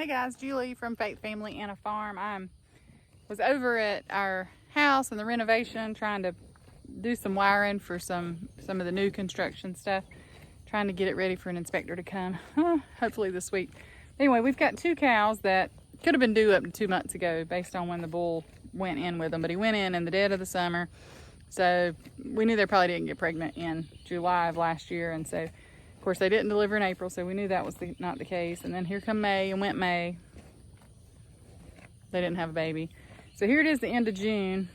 Hey guys, Julie from Faith Family and a Farm. I was over at our house and the renovation, trying to do some wiring for some of the new construction stuff, trying to get it ready for an inspector to come, hopefully this week. Anyway, we've got 2 cows that could have been due up to 2 months ago based on when the bull went in with them, but he went in the dead of the summer. So we knew they probably didn't get pregnant in July of last year, and so of course they didn't deliver in April, so we knew that was not the case. And then here come May, and went May. They didn't have a baby. So here it is, the end of June,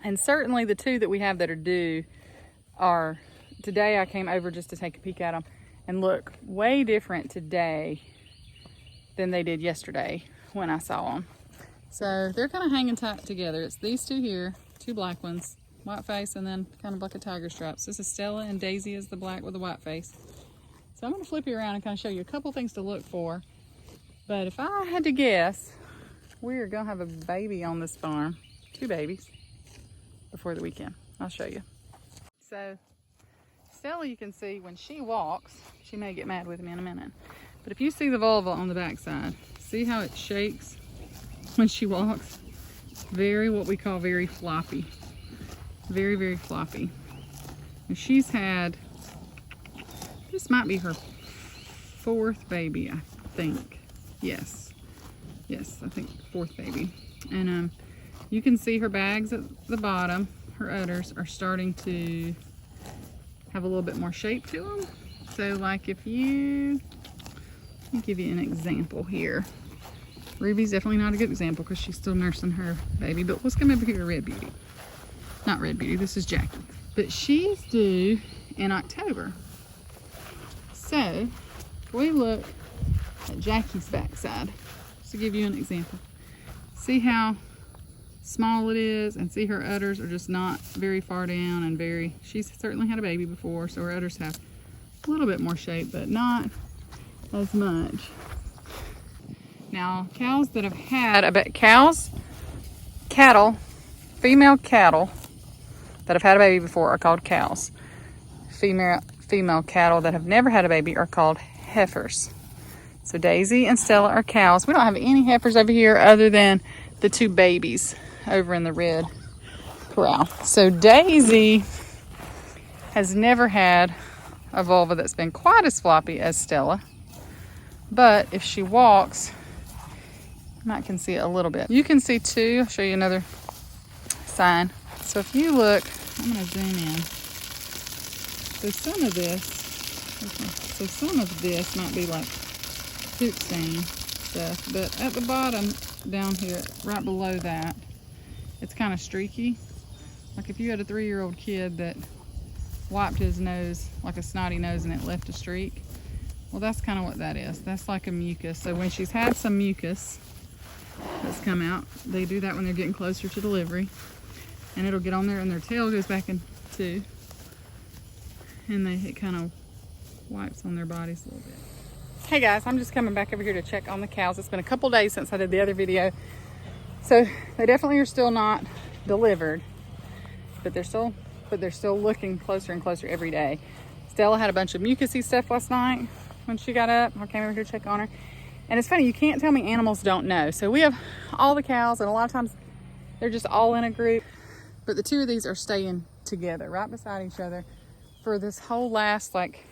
and certainly the 2 that we have that are due are, today I came over just to take a peek at them, and look way different today than they did yesterday when I saw them. So they're kind of hanging tight together. It's these 2 here, 2 black ones, white face, and then kind of like a tiger stripes. This is Stella, and Daisy is the black with the white face. So I'm going to flip you around and kind of show you a couple things to look for. But if I had to guess, we're going to have a baby on this farm, 2 babies, before the weekend. I'll show you. So Stella, you can see when she walks, she may get mad with me in a minute, but if you see the vulva on the back side, see how it shakes when she walks? Very, what we call very floppy. Very, very floppy. And she's had, this might be her 4th baby, I think. Yes, I think 4th baby. And you can see her bags at the bottom, her udders are starting to have a little bit more shape to them. So like if you, let me give you an example here. Ruby's definitely not a good example because she's still nursing her baby, but let's come over here to Red Beauty. Not Red Beauty, this is Jackie. But she's due in October. So if we look at Jackie's backside, just to give you an example, see how small it is, and see her udders are just not very far down, and very, she's certainly had a baby before, so her udders have a little bit more shape, but not as much. Now, cows that have had, female cattle that have had a baby before are called cows. Female cattle that have never had a baby are called heifers. So Daisy and Stella are cows. We don't have any heifers over here other than the 2 babies over in the red corral. So Daisy has never had a vulva that's been quite as floppy as Stella, but if she walks, you might can see it a little bit. You can see too, I'll show you another sign. So if you look, I'm going to zoom in. So some of this might be like poop stain stuff, but at the bottom down here, right below that, it's kind of streaky. Like if you had a 3-year-old kid that wiped his nose like a snotty nose and it left a streak, well, that's kind of what that is. That's like a mucus. So when she's had some mucus that's come out, they do that when they're getting closer to delivery, and it'll get on there and their tail goes back in too, and it kind of wipes on their bodies a little bit. Hey guys, I'm just coming back over here to check on the cows. It's been a couple days since I did the other video, so they definitely are still not delivered, but they're still looking closer and closer every day. Stella had a bunch of mucusy stuff last night when she got up. I came over here to check on her, and it's funny, you can't tell me animals don't know. So we have all the cows, and a lot of times they're just all in a group, but the 2 of these are staying together right beside each other for this whole last like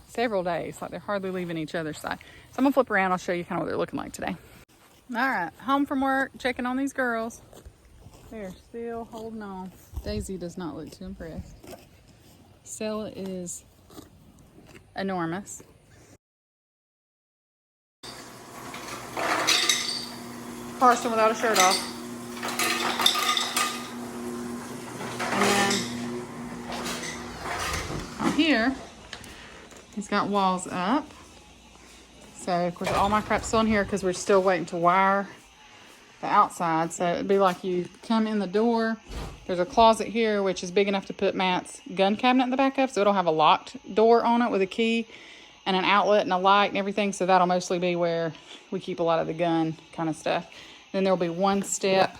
several days. Like they're hardly leaving each other's side. So I'm gonna flip around, I'll show you kind of what they're looking like today. All right, home from work, checking on these girls. They're still holding on. Daisy does not look too impressed. Stella is enormous. Carson without a shirt off. And then on here, he's got walls up. So of course all my crap's still in here because we're still waiting to wire the outside. So it'd be like you come in the door, there's a closet here which is big enough to put Matt's gun cabinet in the back of, so it'll have a locked door on it with a key and an outlet and a light and everything. So that'll mostly be where we keep a lot of the gun kind of stuff. Then there'll be one step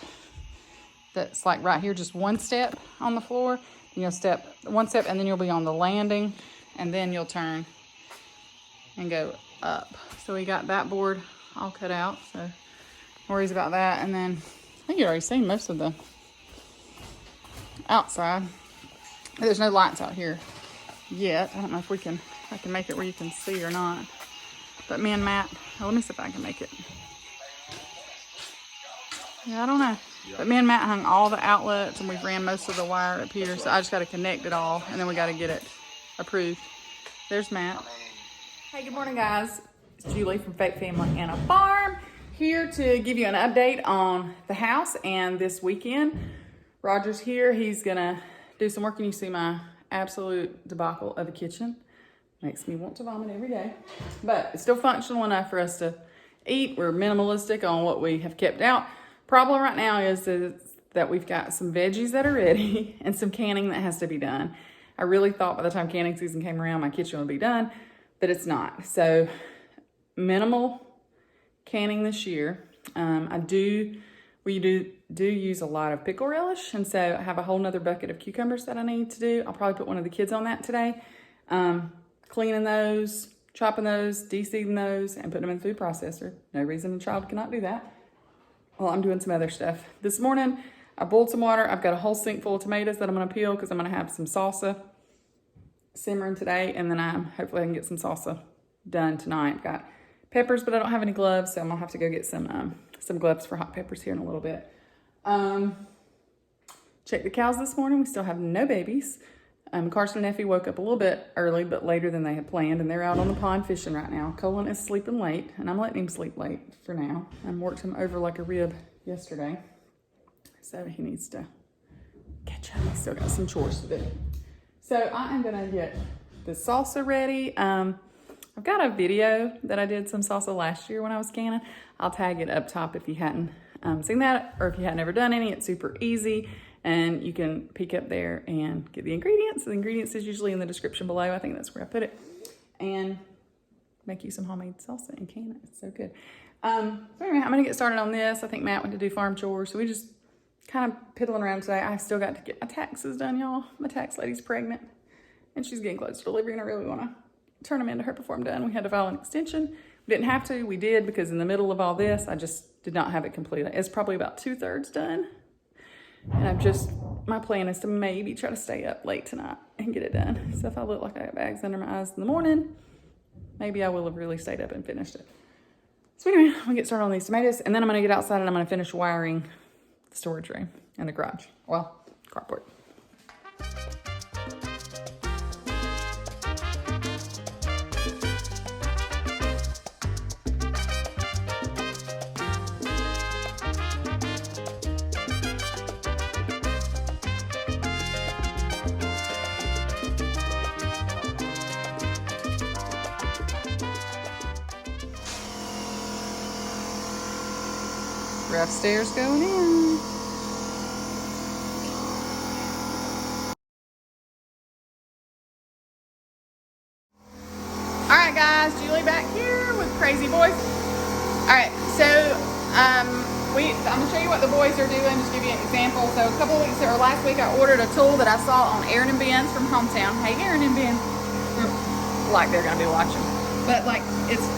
that's like right here, just one step on the floor. You'll step one step, and then you'll be on the landing, and then you'll turn and go up. So we got that board all cut out, so no worries about that. And then I think you already seen most of the outside. There's no lights out here yet. I don't know if I can make it where you can see or not. But me and Matt, let me see if I can make it. Yeah, I don't know. But me and Matt hung all the outlets and we've ran most of the wire up here. So I just got to connect it all and then we got to get it approved. There's Matt. Hey, good morning, guys. It's Julie from Fake Family and a Farm, here to give you an update on the house. And this weekend, Roger's here. He's gonna do some work, and you see my absolute debacle of a kitchen. Makes me want to vomit every day, but it's still functional enough for us to eat. We're minimalistic on what we have kept out. Problem right now is that we've got some veggies that are ready and some canning that has to be done. I really thought by the time canning season came around, my kitchen would be done, but it's not. So minimal canning this year. We do use a lot of pickle relish, and so I have a whole nother bucket of cucumbers that I need to do. I'll probably put one of the kids on that today. Cleaning those, chopping those, de-seeding those, and putting them in the food processor. No reason a child cannot do that. Well, I'm doing some other stuff. This morning, I boiled some water. I've got a whole sink full of tomatoes that I'm gonna peel because I'm gonna have some salsa simmering today, and then hopefully I can get some salsa done tonight. I've got peppers, but I don't have any gloves, so I'm gonna have to go get some gloves for hot peppers here in a little bit. Checked the cows this morning. We still have no babies. Carson and Effie woke up a little bit early, but later than they had planned, and they're out on the pond fishing right now. Colin is sleeping late, and I'm letting him sleep late for now. I worked him over like a rib yesterday, so he needs to catch up. He's still got some chores to do. So I am gonna get the salsa ready. I've got a video that I did some salsa last year when I was canning. I'll tag it up top if you hadn't seen that, or if you had never done any. It's super easy, and you can peek up there and get the ingredients. The ingredients is usually in the description below. I think that's where I put it. And make you some homemade salsa and can it. It's so good. So anyway, I'm gonna get started on this. I think Matt went to do farm chores, so we just kind of piddling around today. I still got to get my taxes done, y'all. My tax lady's pregnant, and she's getting close to delivery, and I really wanna turn them into her before I'm done. We had to file an extension. We didn't have to, we did, because in the middle of all this, I just did not have it complete. It's probably about 2/3 done. And my plan is to maybe try to stay up late tonight and get it done. So if I look like I got bags under my eyes in the morning, maybe I will have really stayed up and finished it. So anyway, I'm gonna get started on these tomatoes, and then I'm gonna get outside and I'm gonna finish wiring the storage room and the garage. Well, carport. Rough stairs going in. All right, guys, Julie back here with Crazy Boys. All right, so I'm gonna show you what the boys are doing. Just give you an example. So a couple of weeks or last week, I ordered a tool that I saw on Aaron and Ben's from Hometown. Hey, Aaron and Ben, like they're gonna be watching. But like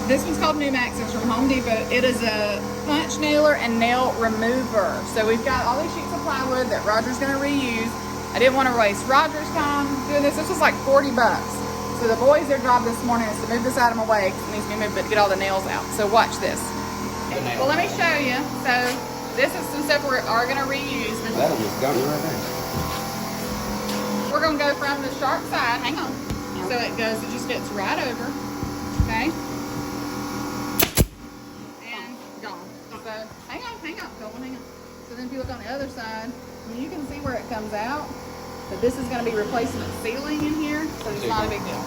this one's called Numax. It's from Home Depot. It is a punch nailer and nail remover. So we've got all these sheets of plywood that Roger's gonna reuse. I didn't want to waste Roger's time doing this. This was like 40 bucks. So the boys, their job this morning is to move this item away. It needs to be moved, but to get all the nails out. So watch this. Well, let me show you. So this is some stuff we are gonna reuse. That'll just got me right there. We're gonna go from the sharp side. Hang on. So it just gets right over. Okay. And gone. So hang on, hang on. So then if you look on the other side, you can see where it comes out. But this is going to be replacing the ceiling in here, so it's not a big deal.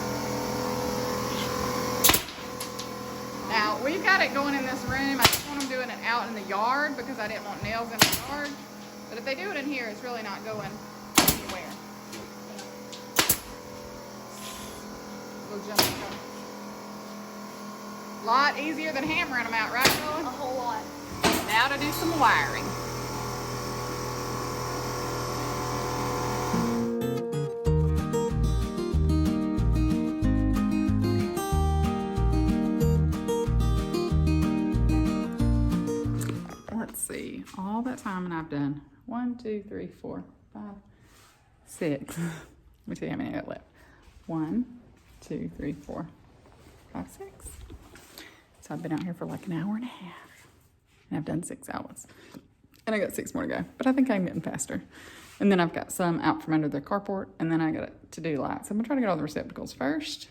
Now, we've got it going in this room. I just want them doing it out in the yard because I didn't want nails in the yard. But if they do it in here, it's really not going anywhere. We'll jump in. A lot easier than hammering them out, right, Joey? A whole lot. Now to do some wiring. you. All that time and I've done 1, 2, 3, 4, 5, 6. Let me tell you how many I got left. 1, 2, 3, 4, 5, 6. So I've been out here for like an hour and a half. And I've done 6 outlets. And I got 6 more to go. But I think I'm getting faster. And then I've got some out from under the carport. And then I got to do lights. I'm going to try to get all the receptacles first.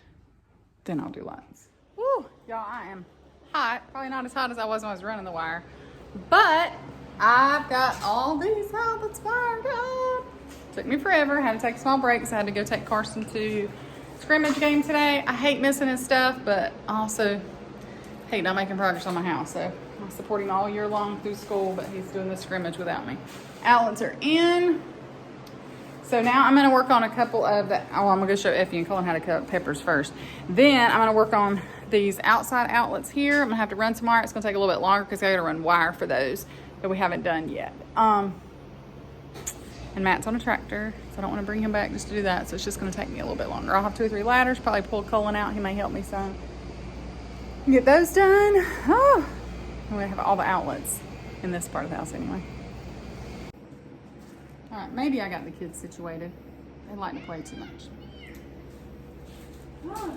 Then I'll do lights. Woo! Y'all, I am hot. Probably not as hot as I was when I was running the wire. But I've got all these outlets wired up. Took me forever. Had to take small breaks. I had to go take Carson to scrimmage game today. I hate missing his stuff, but I also hate not making progress on my house. So I support him all year long through school, but he's doing the scrimmage without me. Outlets are in. So now I'm going to work on a couple of the, I'm going to show Effie and Colin how to cut peppers first. Then I'm going to work on these outside outlets here. I'm going to have to run some wire. It's going to take a little bit longer because I got to run wire for those that we haven't done yet. And Matt's on a tractor, so I don't want to bring him back just to do that. So it's just going to take me a little bit longer. I'll have 2 or 3 ladders, probably pull Colin out. He may help me some. Get those done. Oh, and we have all the outlets in this part of the house anyway. All right, maybe I got the kids situated. They like to play too much. Oh.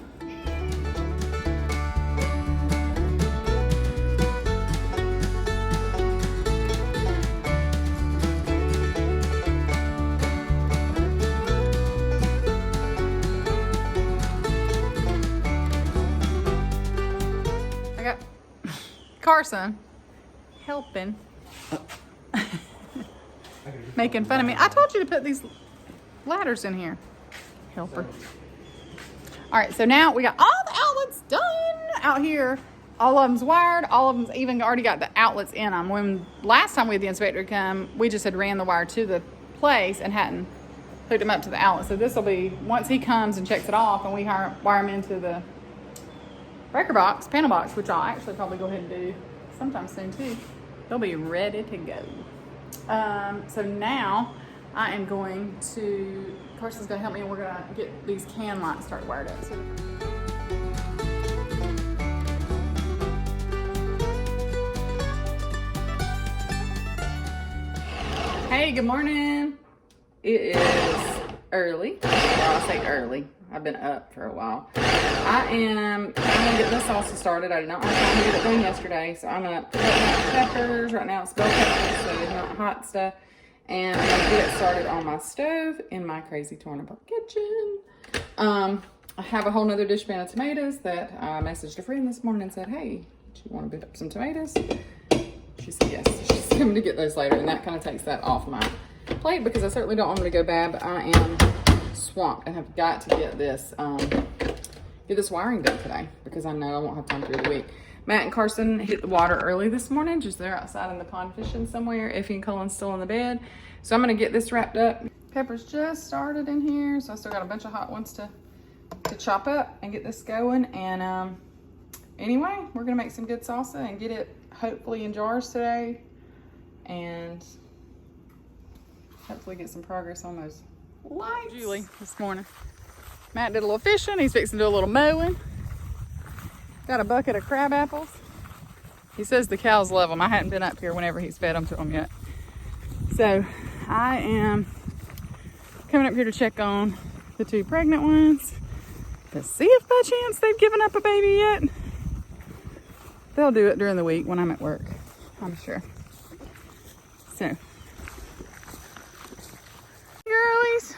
I got Carson helping. Making fun of me. I told you to put these ladders in here. Helper. All right, so now we got all the outlets done out here. All of them's wired. All of them's even already got the outlets in them. When last time we had the inspector come, we just had ran the wire to the place and hadn't hooked them up to the outlet. So this will be, once he comes and checks it off and we wire them into the breaker box, panel box, which I'll actually probably go ahead and do sometime soon too. They'll be ready to go. So now I am going to, Carson's gonna help me and we're gonna get these can lights started wired up. So hey, good morning. It is early. Well, I say early. I've been up for a while. I am trying to get this salsa started. I did not have time to get it done yesterday, so I'm gonna put up peppers. Right now it's bell peppers, so it's not hot stuff. And I'm gonna get it started on my stove in my crazy torn apart kitchen. I have a whole nother dishpan of tomatoes that I messaged a friend this morning and said, hey, do you want to pick up some tomatoes? She said yes. She's coming to get those later, and that kind of takes that off my plate because I certainly don't want them to go bad, but I am swamped and have got to get this wiring done today because I know I won't have time through the week. Matt and Carson hit the water early this morning, just they're outside in the pond fishing somewhere. Effie and Colin's still in the bed. So I'm gonna get this wrapped up. Peppers just started in here, so I still got a bunch of hot ones to chop up and get this going. And anyway, we're gonna make some good salsa and get it hopefully in jars today. And hopefully get some progress on those lights. Julie this morning. Matt did a little fishing. He's fixing to do a little mowing. Got a bucket of crab apples. He says the cows love them. I hadn't been up here whenever he's fed them to them yet. So I am coming up here to check on the 2 pregnant ones to see if by chance they've given up a baby yet. They'll do it during the week when I'm at work, I'm sure. So, girlies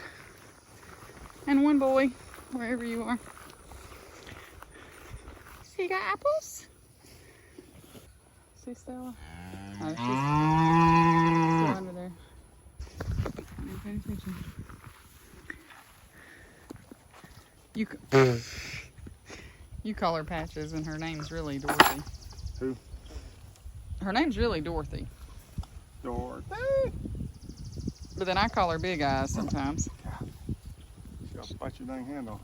and 1 boy, wherever you are. So you got apples? See Stella? Oh, she's still under there. Pay attention. You call her Patches, and her name's really Dorothy. Who? Her name's really Dorothy. Dorothy. But then I call her Big Eyes sometimes. She's got to bite your dang hand off.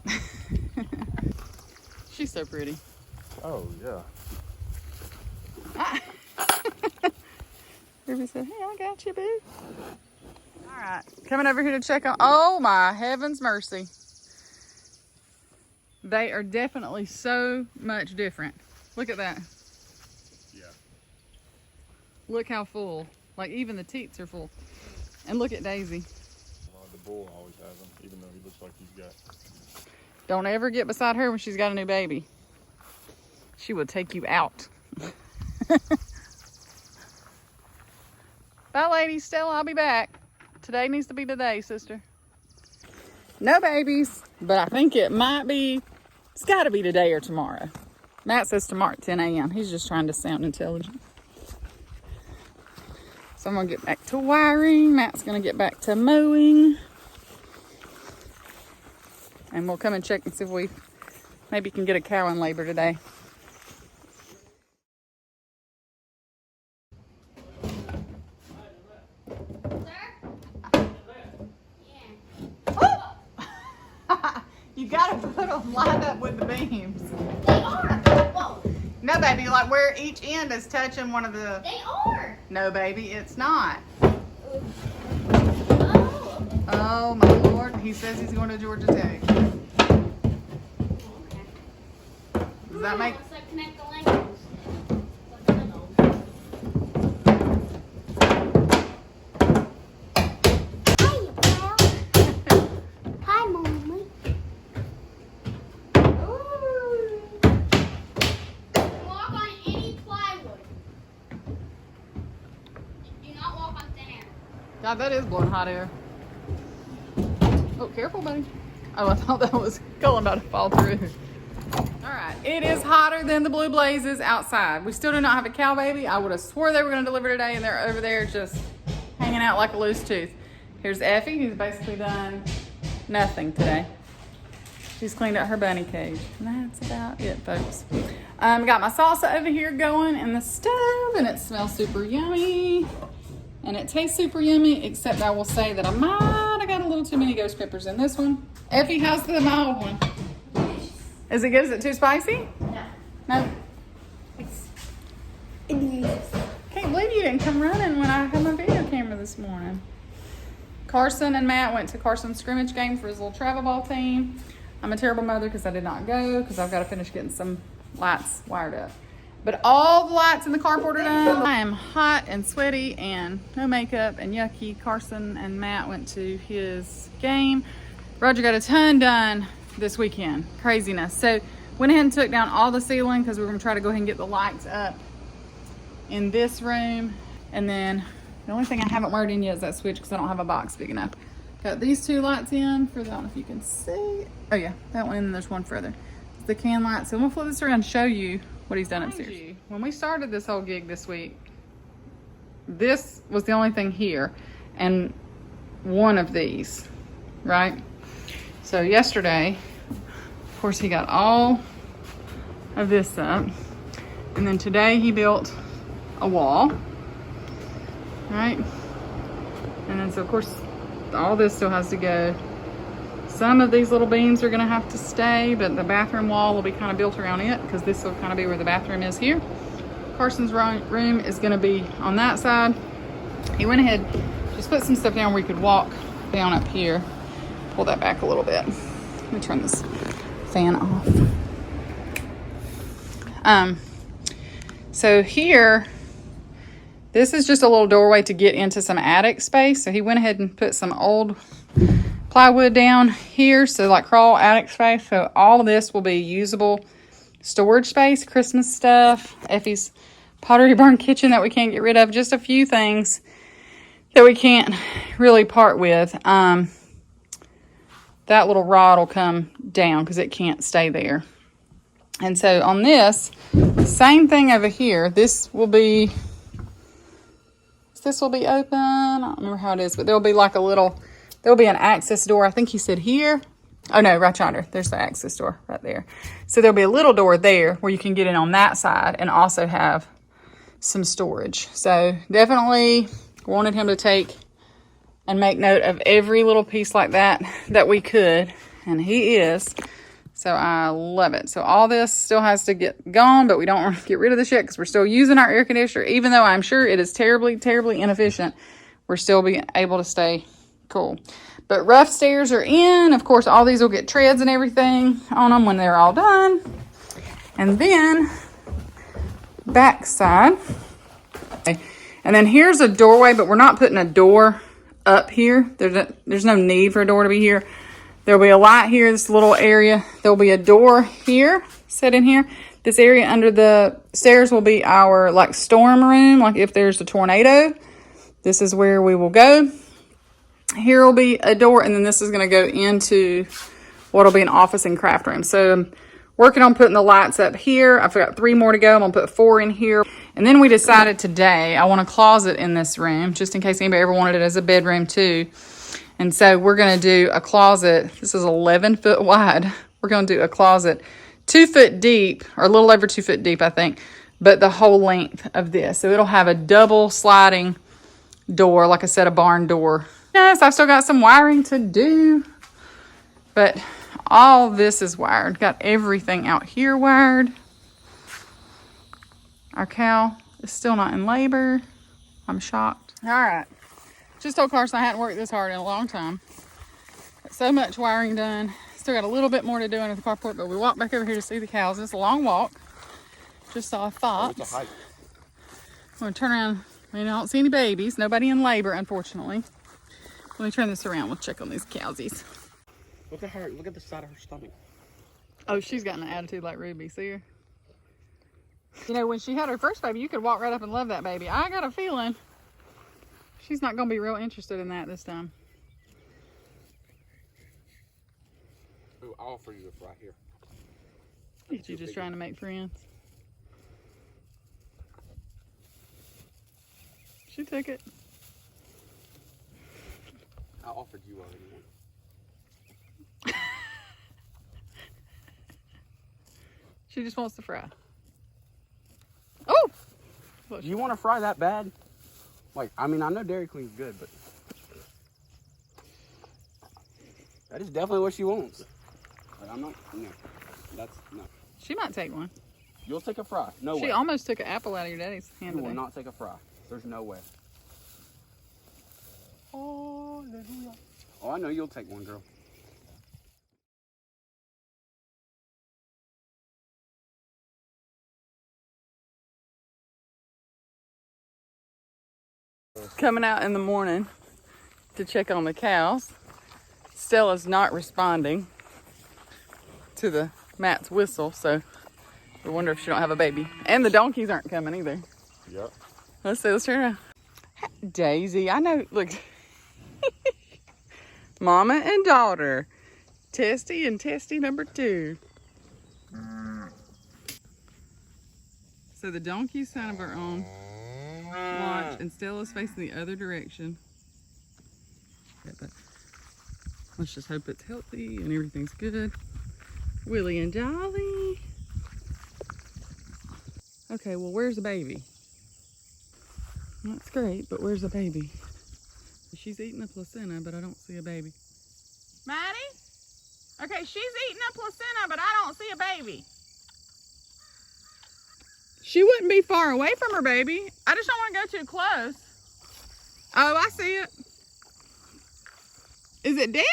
She's so pretty. Oh, yeah. Ruby said, hey, I got you, boo. All right, coming over here to check on, oh my heavens mercy. They are definitely so much different. Look at that. Yeah. Look how full Like even the teats are full. And look at Daisy. The bull always has them, even though he looks like he's got. Don't ever get beside her when she's got a new baby. She will take you out. Bye, ladies. Stella, I'll be back. Today needs to be the day, sister. No babies, but I think it might be, it's got to be today or tomorrow. Matt says tomorrow at 10 a.m. He's just trying to sound intelligent. So I'm going to get back to wiring. Matt's going to get back to mowing. And we'll come and check and see if we maybe can get a cow in labor today. You gotta put them lined up with the beams. They are. Whoa. No, baby, like where each end is touching one of the... They are. No, baby, it's not. Oh, okay. Oh, my Lord. He says he's going to Georgia Tech. Okay. Does that make... Let's like connect the Legos. Hi, pal. Hi, Mommy. Ooh. Walk on any plywood. Do not walk on thin air. God, that is blowing hot air. Oh, careful, buddy. Oh, I thought that was going about to fall through. All right, it is hotter than the blue blazes outside. We still do not have a cow baby. I would have swore they were going to deliver today, and they're over there just hanging out like a loose tooth. Here's Effie, who's basically done nothing today. She's cleaned out her bunny cage. And that's about it, folks. Got my salsa over here going in the stove, and it smells super yummy. And it tastes super yummy, except I will say that I might have got a little too many ghost peppers in this one. Effie, how's the mild one? Is it good? Is it too spicy? No. No? Can't believe you didn't come running when I had my video camera this morning. Carson and Matt went to Carson's scrimmage game for his little travel ball team. I'm a terrible mother because I did not go because I've got to finish getting some lights wired up. But all the lights in the carport are done. I am hot and sweaty and no makeup and yucky. Carson and Matt went to his game. Roger got a ton done this weekend. Craziness. So went ahead and took down all the ceiling because we were going to try to go ahead and get the lights up in this room. And then the only thing I haven't wired in yet is that switch because I don't have a box big enough. Got these two lights in for the, I don't know if you can see. Oh yeah, that one, and there's one further. It's the can light. So I'm going to flip this around and show you what he's done upstairs. When we started this whole gig this week, this was the only thing here and one of these, right? So yesterday, of course, he got all of this up. And then today he built a wall, right? And then so of course, all this still has to go. Some of these little beams are gonna have to stay, but the bathroom wall will be kind of built around it because this will kind of be where the bathroom is here. Carson's room is gonna be on that side. He went ahead, just put some stuff down where we could walk down up here. Pull that back a little bit. Let me turn this fan off. So here, this is just a little doorway to get into some attic space. So he went ahead and put some old plywood down here, so like crawl attic space. So all of this will be usable storage space, Christmas stuff, Effie's Pottery Barn kitchen that we can't get rid of, just a few things that we can't really part with. That little rod will come down because it can't stay there. And so on this, same thing over here. This will be open. I don't remember how it is, but there'll be like there'll be an access door. I think he said here. Oh no, right yonder. There's the access door right there. So there'll be a little door there where you can get in on that side and also have some storage. So definitely wanted him to take and make note of every little piece like that we could. And he is. So I love it. So all this still has to get gone, but we don't want to get rid of this yet because we're still using our air conditioner. Even though I'm sure it is terribly, terribly inefficient, we're still being able to stay cool. But rough stairs are in. Of course, all these will get treads and everything on them when they're all done. And then backside. And then here's a doorway, but we're not putting a door up here. There's no need for a door to be here. There'll be a light here, this little area. There'll be a door here, set in here. This area under the stairs will be our like storm room, like if there's a tornado. This is where we will go. Here will be a door, and then this is going to go into what'll be an office and craft room. So I'm working on putting the lights up here. I've got 3 more to go. I'm going to put 4 in here. And then we decided today I want a closet in this room, just in case anybody ever wanted it as a bedroom too. And so we're going to do a closet. This is 11 foot wide. We're going to do a closet 2 foot deep, or a little over 2 foot deep, I think, but the whole length of this. So it'll have a double sliding door, like I said, a barn door. Yes, I've still got some wiring to do, but all this is wired. Got everything out here wired. Our cow is still not in labor. I'm shocked. All right. Just told Carson I hadn't worked this hard in a long time. Got so much wiring done. Still got a little bit more to do under the carport, but we walked back over here to see the cows. It's a long walk. Just saw Fox. It's a hike. I'm going to turn around. I don't see any babies. Nobody in labor, unfortunately. Let me turn this around. We'll check on these cowsies. Look at her. Look at the side of her stomach. Oh, she's got an attitude like Ruby. See her? You know, when she had her first baby, you could walk right up and love that baby. I got a feeling she's not going to be real interested in that this time. Ooh, I'll offer you a fry here. You just trying to make friends. She took it. I offered you already one. She just wants to fry. Oh! Do you want to fry that bad? Like, I mean, I know Dairy Queen's good, but that is definitely what she wants. Like, I'm not, no. That's, no. She might take one. You'll take a fry. No way. She almost took an apple out of your daddy's hand You will today. not take a fry. There's no way. Hallelujah. Oh, I know you'll take one, girl. Coming out in the morning to check on the cows. Stella's not responding to the Matt's whistle, so we wonder if she don't have a baby. And the donkeys aren't coming either. Yep. Let's see, let's turn around. Daisy, I know, look. Mama and daughter. Testy and Testy number 2. So the donkeys kind of are on watch, and Stella's facing the other direction. Okay, but let's just hope it's healthy and everything's good. Willie and Jolly. Okay, well, where's the baby? That's great, but where's the baby? She's eating the placenta, but I don't see a baby. Maddie? Okay, she's eating a placenta, but I don't see a baby. She wouldn't be far away from her baby. I just don't want to go too close. Oh, I see it. Is it dead?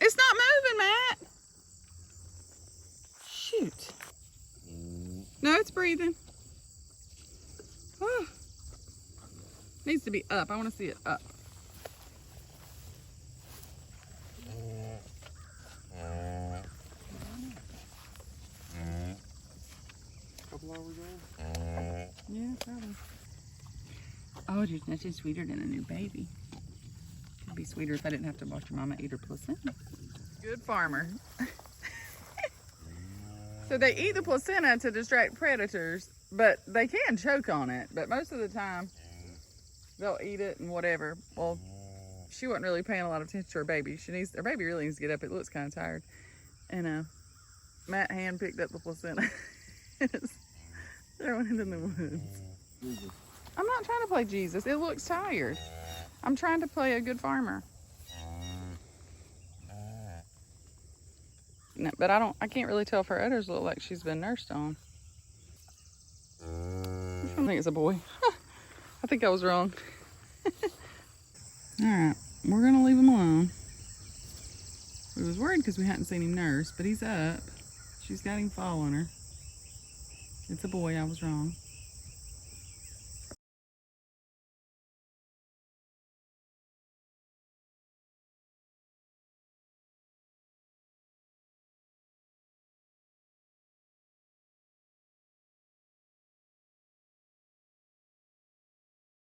It's not moving, Matt. Shoot. No, it's breathing. Oh. Needs to be up. I want to see it up. Couple hours old? Yeah, probably. Oh, there's nothing sweeter than a new baby. It'd be sweeter if I didn't have to watch your mama eat her placenta. Good farmer. So they eat the placenta to distract predators, but they can choke on it. But most of the time, they'll eat it and whatever. Well, she wasn't really paying a lot of attention to her baby. Her baby really needs to get up. It looks kind of tired. And Matt hand picked up the placenta. It's throwing it in the woods. I'm not trying to play Jesus. It looks tired. I'm trying to play a good farmer. No, but I can't really tell if her udders look like she's been nursed on. I think it's a boy. I think I was wrong. All right, we're gonna leave him alone. We was worried because we hadn't seen him nurse, but he's up. She's got him following her. It's a boy, I was wrong.